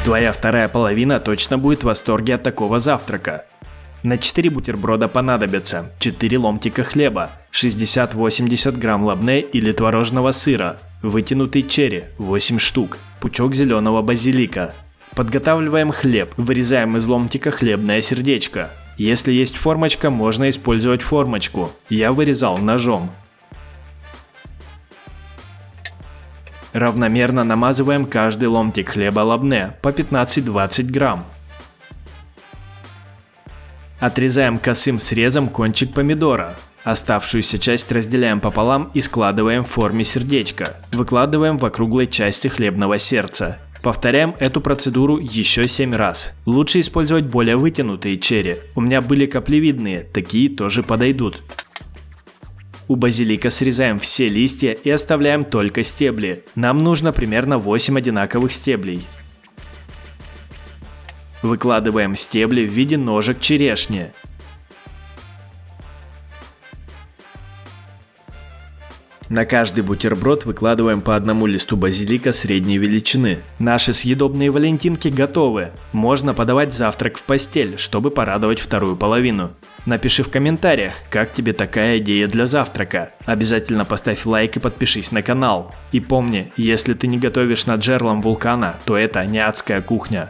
Твоя вторая половина точно будет в восторге от такого завтрака. На 4 бутерброда понадобится 4 ломтика хлеба, 60-80 грамм лабне или творожного сыра, вытянутый черри 8 штук, пучок зеленого базилика. Подготавливаем хлеб, вырезаем из ломтика хлебное сердечко. Если есть формочка, можно использовать формочку. Я вырезал ножом. Равномерно намазываем каждый ломтик хлеба лабне по 15-20 грамм. Отрезаем косым срезом кончик помидора. Оставшуюся часть разделяем пополам и складываем в форме сердечка. Выкладываем в округлой части хлебного сердца. Повторяем эту процедуру еще 7 раз. Лучше использовать более вытянутые черри. У меня были каплевидные, такие тоже подойдут. У базилика срезаем все листья и оставляем только стебли. Нам нужно примерно 8 одинаковых стеблей. Выкладываем стебли в виде ножек черешни. На каждый бутерброд выкладываем по одному листу базилика средней величины. Наши съедобные валентинки готовы. Можно подавать завтрак в постель, чтобы порадовать вторую половину. Напиши в комментариях, как тебе такая идея для завтрака. Обязательно поставь лайк и подпишись на канал. И помни, если ты не готовишь над жерлом вулкана, то это не адская кухня.